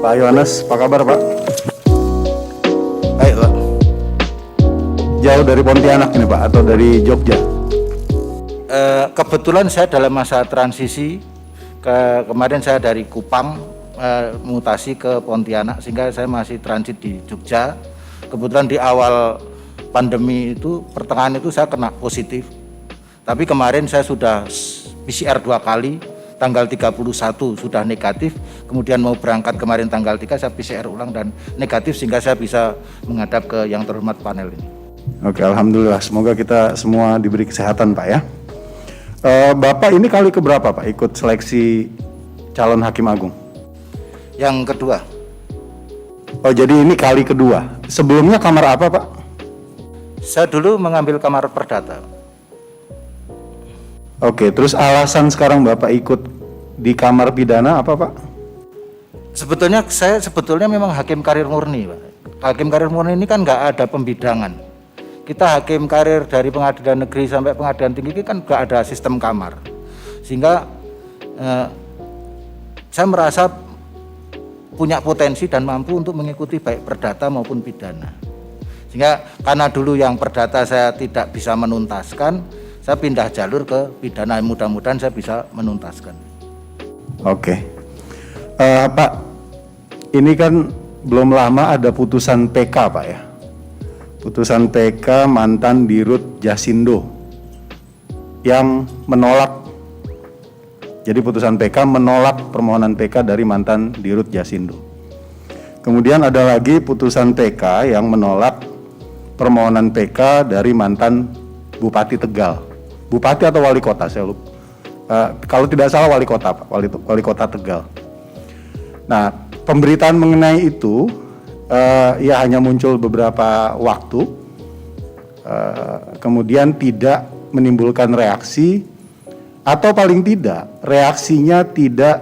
Pak Yohanes, apa kabar Pak? Baik Pak. Jauh dari Pontianak ini Pak, atau dari Jogja? Kebetulan saya dalam masa transisi, kemarin saya dari Kupang mutasi ke Pontianak, sehingga saya masih transit di Jogja. Kebetulan di awal pandemi itu, pertengahan itu saya kena positif. Tapi kemarin saya sudah PCR 2 kali, tanggal 31 sudah negatif, kemudian mau berangkat kemarin tanggal 3 saya PCR ulang dan negatif, sehingga saya bisa menghadap ke yang terhormat panel ini. Oke, alhamdulillah. Semoga kita semua diberi kesehatan Pak ya. Bapak ini kali keberapa Pak ikut seleksi calon hakim agung? Yang kedua. Oh, jadi ini kali kedua. Sebelumnya kamar apa Pak? Saya dulu mengambil kamar perdata. Oke, terus alasan sekarang Bapak ikut di kamar pidana apa Pak? Sebetulnya saya memang hakim karir murni Pak. Hakim karir murni ini kan nggak ada pembidangan. Kita hakim karir dari pengadilan negeri sampai pengadilan tinggi ini kan nggak ada sistem kamar. Sehingga saya merasa punya potensi dan mampu untuk mengikuti baik perdata maupun pidana. Sehingga karena dulu yang perdata saya tidak bisa menuntaskan, saya pindah jalur ke pidana, mudah-mudahan saya bisa menuntaskan. Oke. Pak, ini kan belum lama ada putusan PK Pak ya. Putusan PK mantan Dirut Jasindo yang menolak. Jadi putusan PK menolak permohonan PK dari mantan Dirut Jasindo. Kemudian ada lagi putusan PK yang menolak permohonan PK dari mantan Bupati Tegal. Bupati atau wali kota, saya lupa. Kalau tidak salah wali kota Pak, wali kota Tegal. Nah, pemberitaan mengenai itu ya hanya muncul beberapa waktu, kemudian tidak menimbulkan reaksi, atau paling tidak reaksinya tidak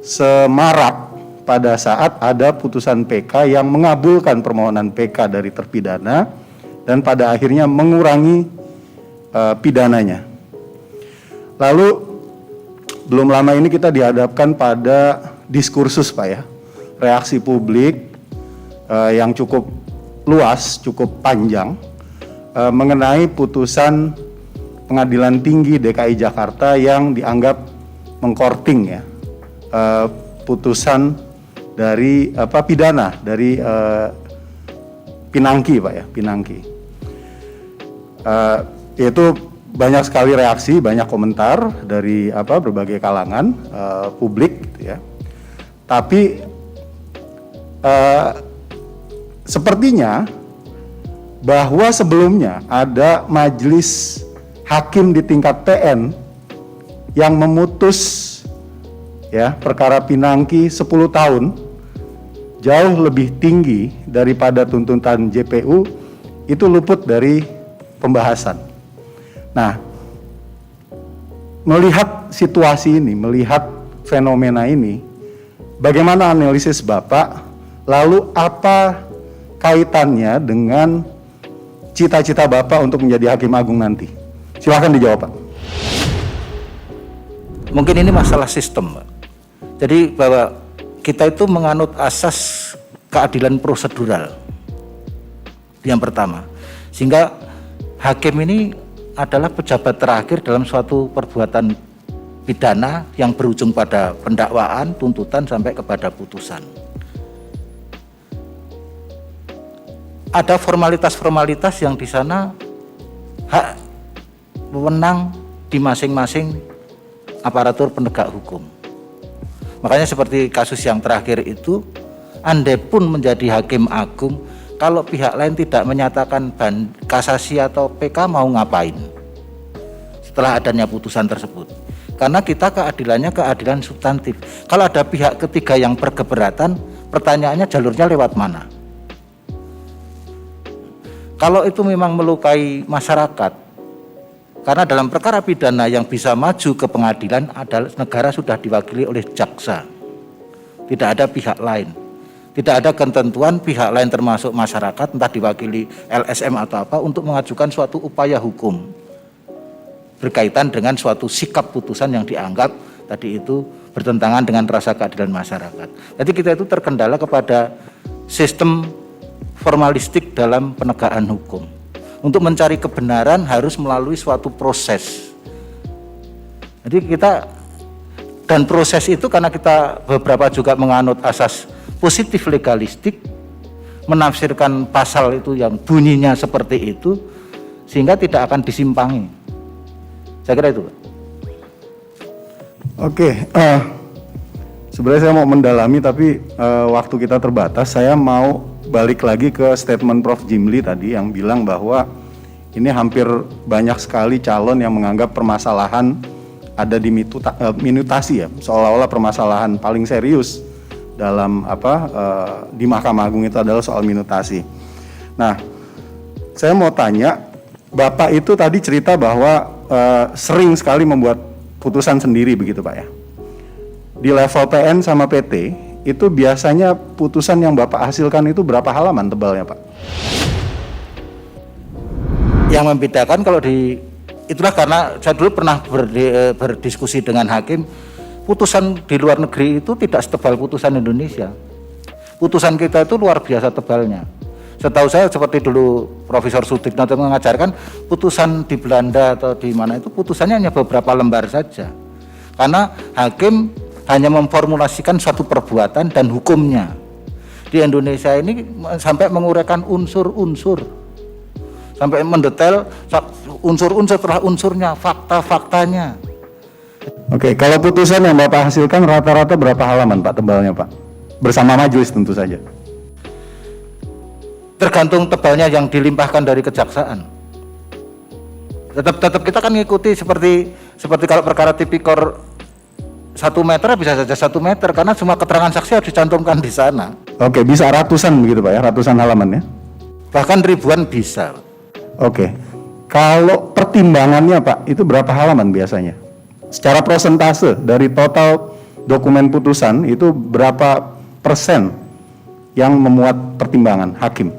semarak pada saat ada putusan PK yang mengabulkan permohonan PK dari terpidana dan pada akhirnya mengurangi pidananya. Lalu belum lama ini kita dihadapkan pada diskursus Pak ya, reaksi publik yang cukup luas, cukup panjang mengenai putusan Pengadilan Tinggi DKI Jakarta yang dianggap mengkorting ya, putusan dari pidana dari Pinangki Pak ya, Pinangki. Yaitu banyak sekali reaksi, banyak komentar dari berbagai kalangan publik gitu ya. Tapi sepertinya bahwa sebelumnya ada majelis hakim di tingkat PN yang memutus ya perkara Pinangki 10 tahun, jauh lebih tinggi daripada tuntutan JPU, itu luput dari pembahasan. Nah, melihat situasi ini, melihat fenomena ini, bagaimana analisis Bapak? Lalu apa kaitannya dengan cita-cita Bapak untuk menjadi hakim agung nanti? Silahkan dijawab Pak. Mungkin ini masalah sistem Pak. Jadi bahwa kita itu menganut asas keadilan prosedural yang pertama, sehingga hakim ini adalah pejabat terakhir dalam suatu perbuatan pidana yang berujung pada pendakwaan, tuntutan sampai kepada putusan. Ada formalitas-formalitas yang di sana hak wewenang di masing-masing aparatur penegak hukum. Makanya seperti kasus yang terakhir itu, andai pun menjadi hakim agung, kalau pihak lain tidak menyatakan kasasi atau PK, mau ngapain setelah adanya putusan tersebut? Karena kita keadilannya keadilan substantif. Kalau ada pihak ketiga yang berkeberatan, pertanyaannya jalurnya lewat mana? Kalau itu memang melukai masyarakat, karena dalam perkara pidana yang bisa maju ke pengadilan adalah negara sudah diwakili oleh jaksa, tidak ada pihak lain. Tidak ada ketentuan pihak lain termasuk masyarakat, entah diwakili LSM atau apa, untuk mengajukan suatu upaya hukum berkaitan dengan suatu sikap putusan yang dianggap tadi itu bertentangan dengan rasa keadilan masyarakat. Jadi kita itu terkendala kepada sistem formalistik dalam penegakan hukum. Untuk mencari kebenaran harus melalui suatu proses. Jadi dan proses itu karena kita beberapa juga menganut asas positif legalistik, menafsirkan pasal itu yang bunyinya seperti itu, sehingga tidak akan disimpangi. Saya kira itu. Oke, sebenarnya saya mau mendalami tapi waktu kita terbatas. Saya mau balik lagi ke statement Prof. Jimli tadi yang bilang bahwa ini hampir banyak sekali calon yang menganggap permasalahan ada di minutasi ya, seolah-olah permasalahan paling serius dalam di Mahkamah Agung itu adalah soal minutasi. Nah, saya mau tanya, Bapak itu tadi cerita bahwa sering sekali membuat putusan sendiri begitu Pak ya. Di level PN sama PT itu biasanya putusan yang Bapak hasilkan itu berapa halaman tebalnya Pak? Yang membedakan kalau itulah karena saya dulu pernah berdiskusi dengan hakim, putusan di luar negeri itu tidak setebal putusan Indonesia. Putusan kita itu luar biasa tebalnya. Setahu saya seperti dulu Profesor Sutikno mengajarkan, putusan di Belanda atau di mana itu putusannya hanya beberapa lembar saja. Karena hakim hanya memformulasikan suatu perbuatan dan hukumnya. Di Indonesia ini sampai menguraikan unsur-unsur, sampai mendetail unsur-unsur setelah unsurnya, fakta-faktanya. Oke, kalau putusan yang Bapak hasilkan rata-rata berapa halaman Pak tebalnya Pak? Bersama majelis tentu saja. Tergantung tebalnya yang dilimpahkan dari kejaksaan. Tetap kita kan ngikuti seperti kalau perkara tipikor 1 meter bisa saja 1 meter karena semua keterangan saksi harus dicantumkan di sana. Oke, bisa ratusan begitu Pak ya, ratusan halaman ya? Bahkan ribuan bisa. Oke, kalau pertimbangannya Pak itu berapa halaman biasanya? Secara persentase dari total dokumen putusan itu berapa persen yang memuat pertimbangan hakim?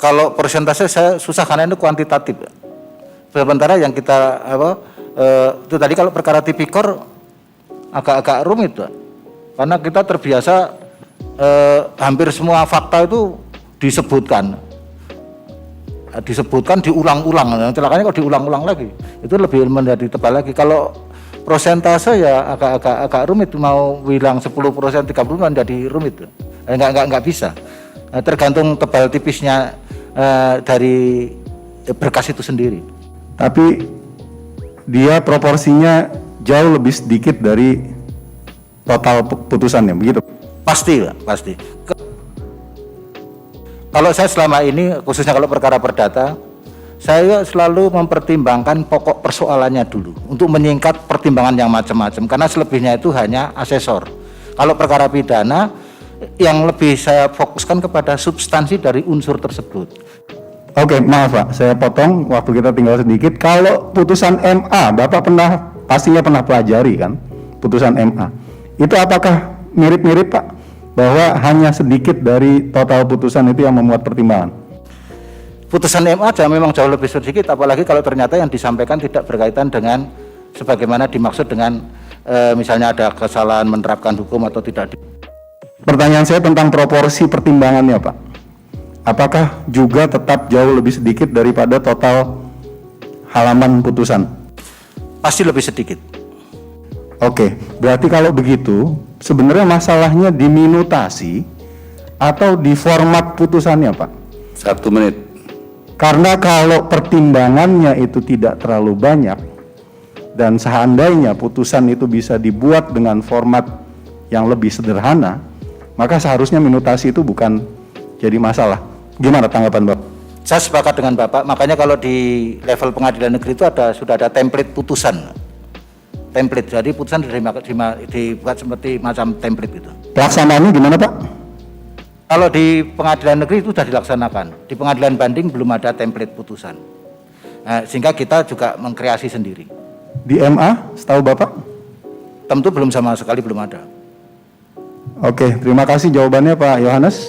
Kalau persentase saya susah karena itu kuantitatif. Sementara yang kita itu tadi kalau perkara tipikor agak rumit Pak. Karena kita terbiasa hampir semua fakta itu disebutkan diulang-ulang. Celakanya kalau diulang-ulang lagi itu lebih menjadi tebal lagi. Kalau prosentase ya agak rumit, mau bilang 10%, 30% menjadi rumit. Enggak bisa. Tergantung tebal tipisnya dari berkas itu sendiri. Tapi dia proporsinya jauh lebih sedikit dari total putusannya, begitu? Pasti Pak, pasti. Kalau saya selama ini, khususnya kalau perkara perdata, saya selalu mempertimbangkan pokok persoalannya dulu untuk menyingkat pertimbangan yang macam-macam, karena selebihnya itu hanya asesor. Kalau perkara pidana, yang lebih saya fokuskan kepada substansi dari unsur tersebut. Oke, maaf Pak, saya potong, waktu kita tinggal sedikit. Kalau putusan MA, Bapak pastinya pernah pelajari kan, putusan MA. Itu apakah mirip-mirip Pak, bahwa hanya sedikit dari total putusan itu yang memuat pertimbangan? Putusan MA memang jauh lebih sedikit, apalagi kalau ternyata yang disampaikan tidak berkaitan dengan sebagaimana dimaksud dengan misalnya ada kesalahan menerapkan hukum atau tidak. Pertanyaan saya tentang proporsi pertimbangannya Pak. Apakah juga tetap jauh lebih sedikit daripada total halaman putusan? Pasti lebih sedikit. Oke, berarti kalau begitu sebenarnya masalahnya di minutasi atau di format putusannya Pak? 1 menit. Karena kalau pertimbangannya itu tidak terlalu banyak dan seandainya putusan itu bisa dibuat dengan format yang lebih sederhana, maka seharusnya minutasi itu bukan jadi masalah. Gimana tanggapan Bapak? Saya sepakat dengan Bapak, makanya kalau di level pengadilan negeri itu sudah ada template putusan. Template, jadi putusan dibuat seperti macam template itu. Pelaksanaannya gimana Pak? Kalau di pengadilan negeri itu sudah dilaksanakan, di pengadilan banding belum ada template putusan. Nah, sehingga kita juga mengkreasi sendiri. Di MA, setahu Bapak? Tentu belum sama sekali belum ada. Oke, terima kasih jawabannya Pak Yohanes.